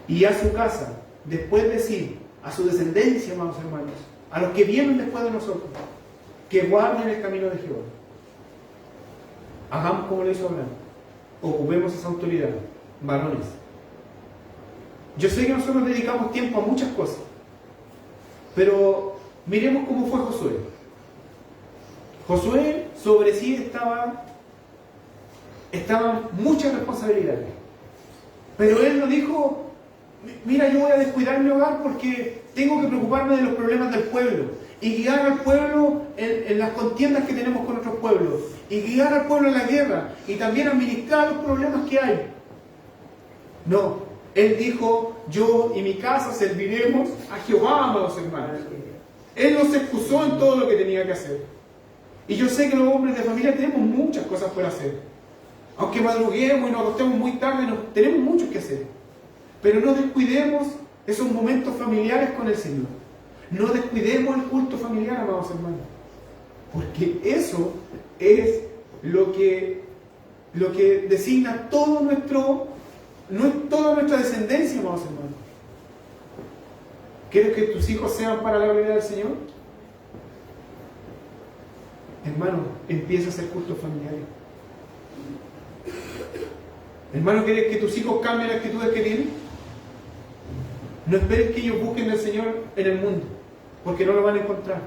y a su casa, después de sí, a su descendencia, amados hermanos, a los que vienen después de nosotros, que guarden el camino de Jehová. Hagamos como lo hizo Abraham. Ocupemos esa autoridad, varones. Yo sé que nosotros dedicamos tiempo a muchas cosas, Pero miremos cómo fue Josué. Josué sobre sí estaban muchas responsabilidades. Pero él no dijo, mira, yo voy a descuidar mi hogar porque tengo que preocuparme de los problemas del pueblo y guiar al pueblo en las contiendas que tenemos con otros pueblos y guiar al pueblo en la guerra y también administrar los problemas que hay. No, él dijo, yo y mi casa serviremos a Jehová, amados hermanos. Él no se excusó en todo lo que tenía que hacer. Y yo sé que los hombres de familia tenemos muchas cosas por hacer. Aunque madruguemos y nos acostemos muy tarde, tenemos mucho que hacer. Pero no descuidemos esos momentos familiares con el Señor. No descuidemos el culto familiar, amados hermanos. Porque eso es lo que designa toda nuestra descendencia, amados hermanos. ¿Quieres que tus hijos sean para la gloria del Señor? Hermano, empieza a hacer cultos familiares. Hermano, ¿quieres que tus hijos cambien las actitudes que tienen? No esperes que ellos busquen al Señor en el mundo, porque no lo van a encontrar.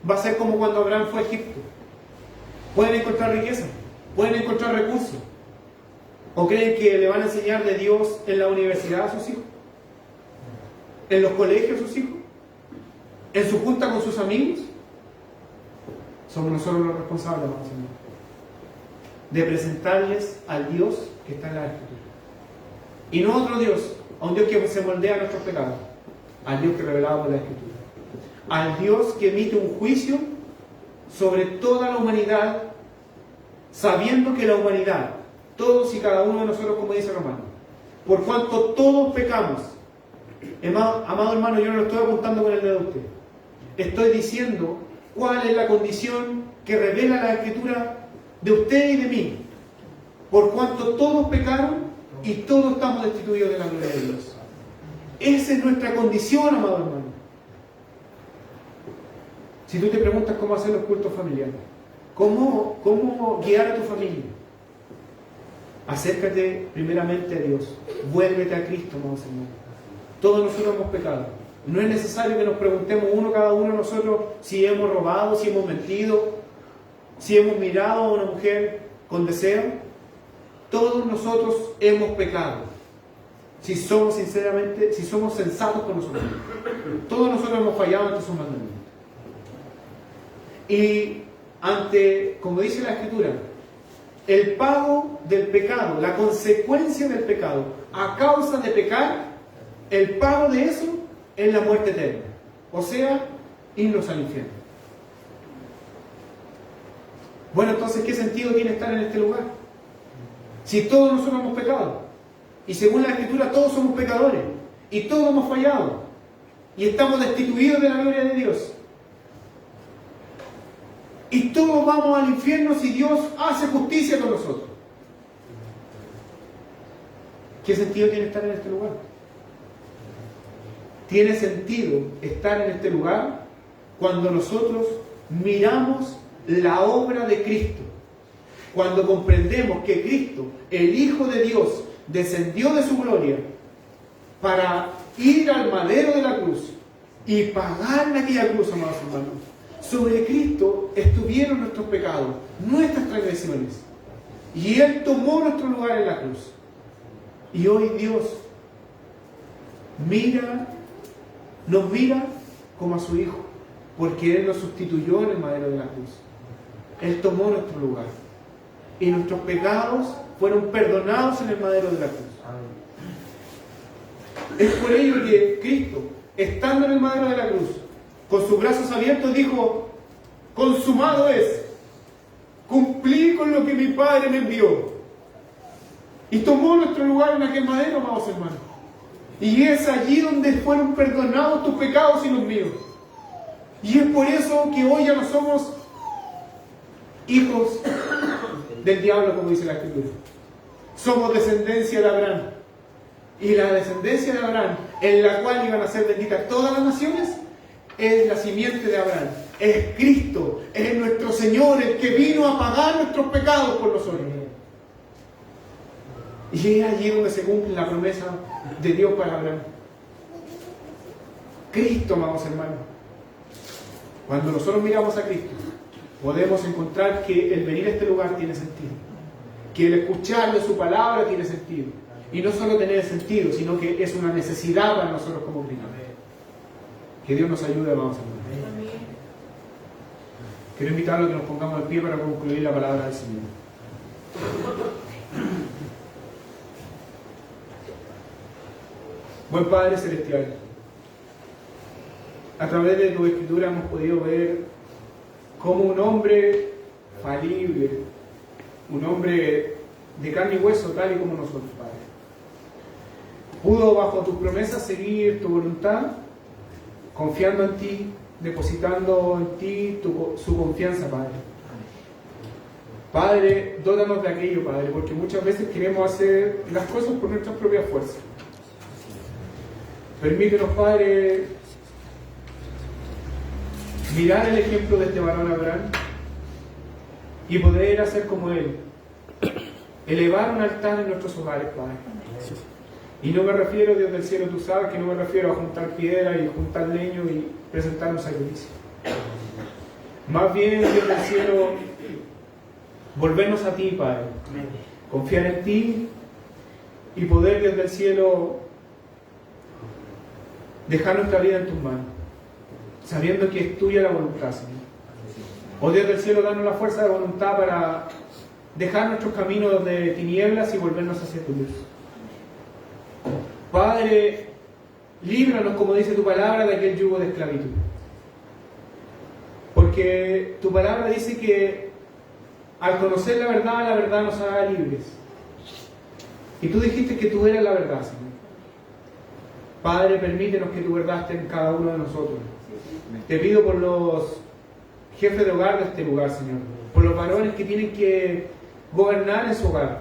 Va a ser como cuando Abraham fue a Egipto. Pueden encontrar riqueza, pueden encontrar recursos. ¿O creen que le van a enseñar de Dios en la universidad a sus hijos? ¿En los colegios a sus hijos? ¿En su junta con sus amigos? Somos nosotros los responsables, vamos a decir, de presentarles al Dios que está en la Escritura. Y no a otro Dios, a un Dios que se moldea a nuestros pecados, al Dios que revelado por la Escritura, al Dios que emite un juicio sobre toda la humanidad, sabiendo que la humanidad, todos y cada uno de nosotros, como dice Romano, por cuanto todos pecamos. Amado hermano, yo no lo estoy apuntando con el dedo a usted. Estoy diciendo cuál es la condición que revela la Escritura de usted y de mí. Por cuanto todos pecaron y todos estamos destituidos de la gloria de Dios. Esa es nuestra condición, amado hermano. Si tú te preguntas cómo hacer los cultos familiares, cómo guiar a tu familia, acércate primeramente a Dios, vuélvete a Cristo, amados hermanos. Todos nosotros hemos pecado. No es necesario que nos preguntemos cada uno de nosotros si hemos robado, si hemos mentido, si hemos mirado a una mujer con deseo. Todos nosotros hemos pecado. Si somos sensatos con nosotros. Todos nosotros hemos fallado ante sus mandamientos. Y como dice la Escritura, el pago del pecado, la consecuencia del pecado, a causa de pecar, el pago de eso es la muerte eterna. O sea, irnos al infierno. Bueno, entonces, ¿qué sentido tiene estar en este lugar? Si todos nosotros hemos pecado, y según la Escritura todos somos pecadores, y todos hemos fallado, y estamos destituidos de la gloria de Dios, y todos vamos al infierno si Dios hace justicia con nosotros. ¿Qué sentido tiene estar en este lugar? Tiene sentido estar en este lugar cuando nosotros miramos la obra de Cristo, cuando comprendemos que Cristo, el Hijo de Dios, descendió de su gloria para ir al madero de la cruz y pagar aquella cruz, amados hermanos. Sobre Cristo estuvieron nuestros pecados, nuestras transgresiones, y Él tomó nuestro lugar en la cruz. Y hoy Dios nos mira como a su Hijo, porque Él nos sustituyó en el madero de la cruz. Él tomó nuestro lugar y nuestros pecados fueron perdonados en el madero de la cruz. Es por ello que Cristo, estando en el madero de la cruz, con sus brazos abiertos dijo: consumado es, cumplí con lo que mi Padre me envió. Y tomó nuestro lugar en aquel madero, amados hermanos. Y es allí donde fueron perdonados tus pecados y los míos. Y es por eso que hoy ya no somos hijos del diablo, como dice la Escritura. Somos descendencia de Abraham. Y la descendencia de Abraham, en la cual iban a ser benditas todas las naciones, es la simiente de Abraham. Es Cristo, es nuestro Señor, el que vino a pagar nuestros pecados por nosotros. Y es allí donde se cumple la promesa de Dios para Abraham. Cristo, amados hermanos. Cuando nosotros miramos a Cristo, podemos encontrar que el venir a este lugar tiene sentido, que el escuchar de su palabra tiene sentido, y no solo tener sentido, sino que es una necesidad para nosotros como cristianos. Que Dios nos ayude, vamos a ver. Quiero invitarlos a que nos pongamos de pie para concluir la palabra del Señor. Buen Padre Celestial, a través de tu Escritura hemos podido ver cómo un hombre falible, un hombre de carne y hueso, tal y como nosotros, Padre, pudo bajo tus promesas seguir tu voluntad, confiando en ti, depositando en ti su confianza, Padre. Padre, dótanos de aquello, Padre, porque muchas veces queremos hacer las cosas por nuestras propias fuerzas. Permítenos, Padre, mirar el ejemplo de este varón Abraham y poder hacer como él, elevar un altar en nuestros hogares, Padre. Y no me refiero, Dios del cielo, tú sabes que no me refiero a juntar piedra y juntar leño y presentar un sacrificio. Más bien, Dios del cielo, volvernos a ti, Padre. Confiar en ti y poder, Dios del cielo, dejar nuestra vida en tus manos, sabiendo que es tuya la voluntad, Señor. Oh Dios del cielo, danos la fuerza de voluntad para dejar nuestros caminos de tinieblas y volvernos hacia tu luz. Padre, líbranos, como dice tu palabra, de aquel yugo de esclavitud. Porque tu palabra dice que al conocer la verdad nos hará libres. Y tú dijiste que tú eras la verdad, Señor. Padre, permítenos que tu verdad esté en cada uno de nosotros. Te pido por los jefes de hogar de este lugar, Señor, por los varones que tienen que gobernar en su hogar.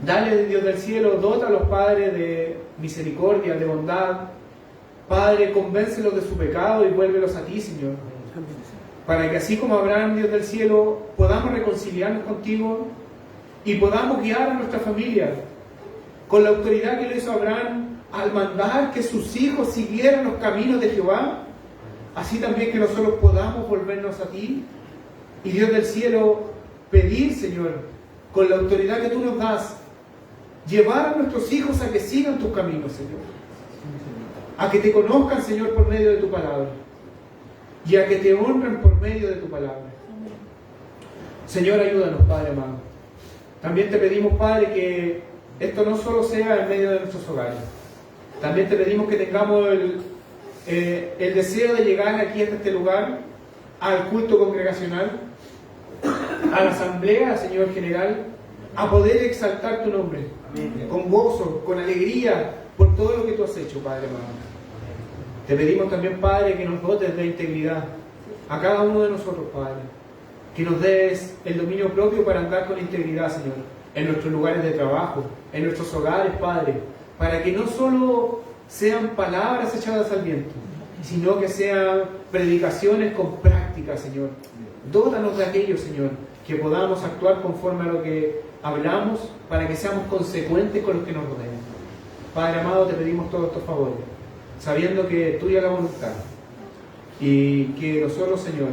Dale, Dios del cielo, dota a los padres de misericordia, de bondad. Padre, convéncelos de su pecado y vuélvelos a ti, Señor. Para que así como Abraham, Dios del cielo, podamos reconciliarnos contigo y podamos guiar a nuestra familia con la autoridad que lo hizo Abraham al mandar que sus hijos siguieran los caminos de Jehová. Así también que nosotros podamos volvernos a ti y, Dios del cielo, pedir, Señor, con la autoridad que tú nos das, llevar a nuestros hijos a que sigan tus caminos, Señor, a que te conozcan, Señor, por medio de tu palabra y a que te honren por medio de tu palabra. Señor, ayúdanos, Padre amado. También te pedimos, Padre, que esto no solo sea en medio de nuestros hogares. También te pedimos que tengamos el deseo de llegar aquí hasta este lugar, al culto congregacional, a la asamblea, Señor general, a poder exaltar tu nombre. Amén. Con gozo, con alegría, por todo lo que tú has hecho, Padre amado. Te pedimos también, Padre, que nos dotes de integridad a cada uno de nosotros, Padre. Que nos des el dominio propio para andar con integridad, Señor, en nuestros lugares de trabajo, en nuestros hogares, Padre, para que no solo sean palabras echadas al viento, sino que sean predicaciones con práctica, Señor. Dótanos de aquello, Señor, que podamos actuar conforme a lo que hablamos, para que seamos consecuentes con los que nos rodean. Padre amado, te pedimos todos estos favores, sabiendo que tuya la voluntad y que nosotros, Señor,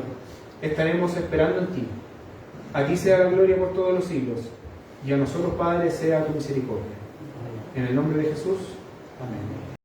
estaremos esperando en ti. A ti sea la gloria por todos los siglos y a nosotros, Padre, sea tu misericordia. En el nombre de Jesús, amén.